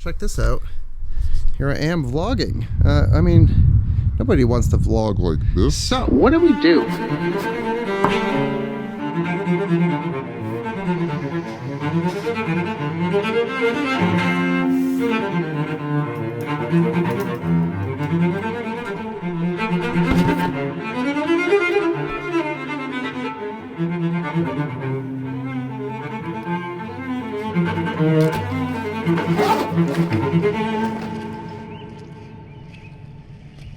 Check this out. Here I am vlogging. I mean, nobody wants to vlog like this. So, what do we do?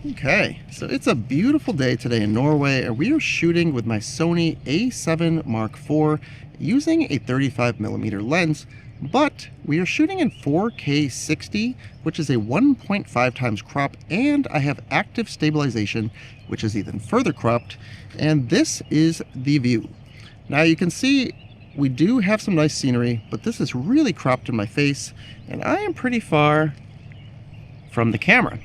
Okay, so it's a beautiful day today in Norway, and we are shooting with my Sony A7 Mark IV using a 35mm lens, but we are shooting in 4K 60, which is a 1.5 times crop, and I have active stabilization, which is even further cropped, and this is the view. Now you can see we do have some nice scenery, but this is really cropped in my face, and I am pretty far from the camera.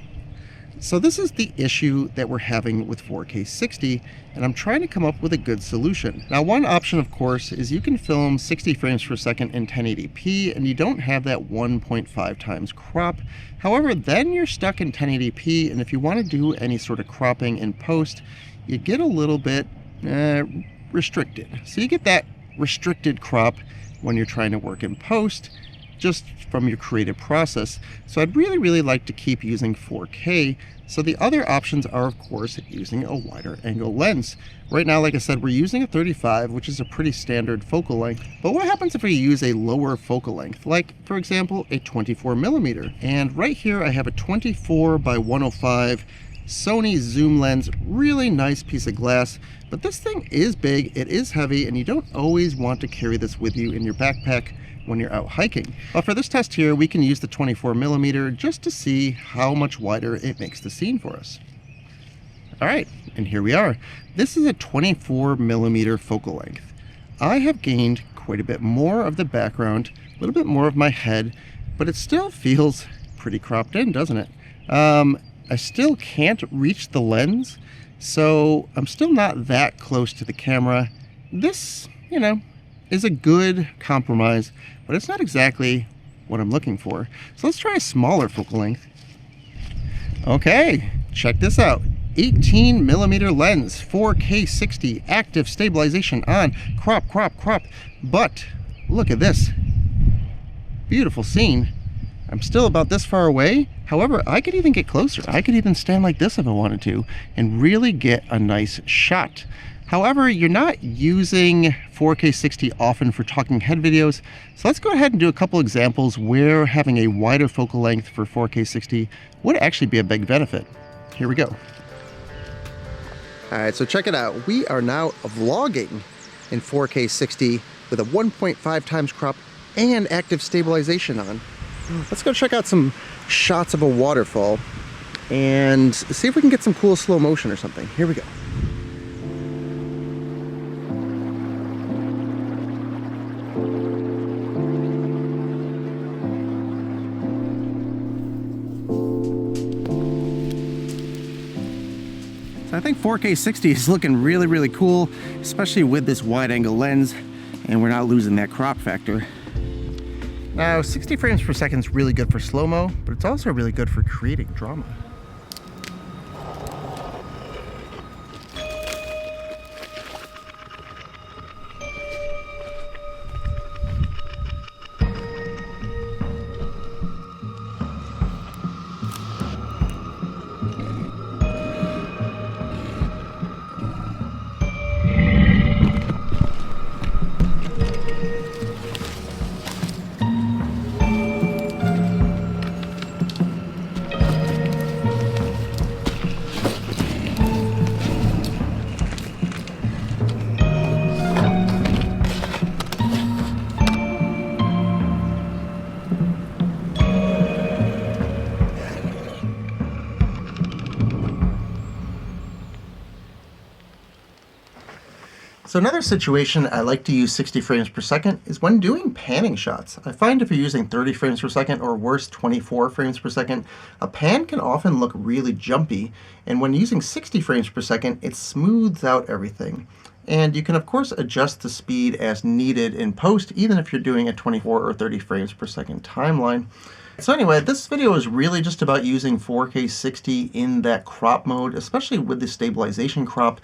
So this is the issue that we're having with 4K 60, and I'm trying to come up with a good solution. Now, one option, of course, is you can film 60 frames per second in 1080p, and you don't have that 1.5 times crop. However, then you're stuck in 1080p, and if you want to do any sort of cropping in post, you get a little bit restricted. So you get that restricted crop when you're trying to work in post, just from your creative process. So I'd really like to keep using 4K. So the other options are, of course, using a wider angle lens. Right now, like I said, we're using a 35, which is a pretty standard focal length. But what happens if we use a lower focal length, like, for example, a 24mm? And right here I have a 24 by 105 Sony zoom lens, really nice piece of glass, but this thing is big, it is heavy, and you don't always want to carry this with you in your backpack when you're out hiking. Well, for this test here, we can use the 24mm just to see how much wider it makes the scene for us. All right, and here we are. This is a 24mm focal length. I have gained quite a bit more of the background, a little bit more of my head, but it still feels pretty cropped in, doesn't it? I still can't reach the lens, so I'm still not that close to the camera. This, you know, is a good compromise, but it's not exactly what I'm looking for. So let's try a smaller focal length. Okay, check this out. 18mm lens, 4K 60, active stabilization on, crop. But look at this. Beautiful scene. I'm still about this far away. However, I could even get closer. I could even stand like this if I wanted to and really get a nice shot. However, you're not using 4K 60 often for talking head videos, so let's go ahead and do a couple examples where having a wider focal length for 4K 60 would actually be a big benefit. Here we go. All right, so check it out. We are now vlogging in 4K 60 with a 1.5 times crop and active stabilization on. Let's go check out some shots of a waterfall and see if we can get some cool slow motion or something. Here we go. So I think 4K 60 is looking really cool, especially with this wide angle lens, and we're not losing that crop factor. Now, 60 frames per second is really good for slow-mo, but it's also really good for creating drama. So another situation I like to use 60 frames per second is when doing panning shots. I find if you're using 30 frames per second or worse, 24 frames per second, a pan can often look really jumpy, and when using 60 frames per second, it smooths out everything. And you can of course adjust the speed as needed in post, even if you're doing a 24 or 30 frames per second timeline. So anyway, this video is really just about using 4K 60 in that crop mode, especially with the stabilization crop.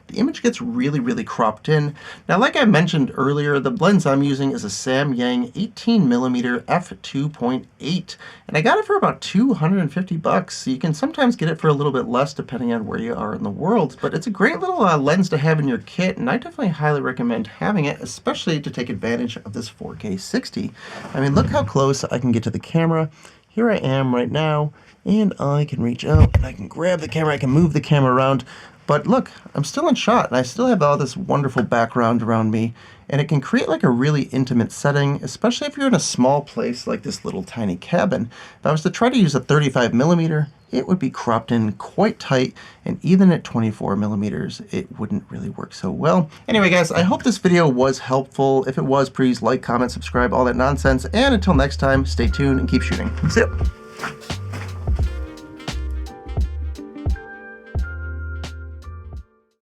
The image gets really cropped in. Now, like I mentioned earlier, the lens I'm using is a Samyang 18mm F2.8, and I got it for about 250 bucks. So you can sometimes get it for a little bit less depending on where you are in the world, but it's a great little lens to have in your kit, and I definitely highly recommend having it, especially to take advantage of this 4K 60. I mean, look how close I can get to the camera. Here I am right now, and I can reach out and I can grab the camera, I can move the camera around. But look, I'm still in shot, and I still have all this wonderful background around me, and it can create like a really intimate setting, especially if you're in a small place like this little tiny cabin. If I was to try to use a 35mm, it would be cropped in quite tight, and even at 24mm, it wouldn't really work so well. Anyway, guys, I hope this video was helpful. If it was, please like, comment, subscribe, all that nonsense, and until next time, stay tuned and keep shooting. See ya!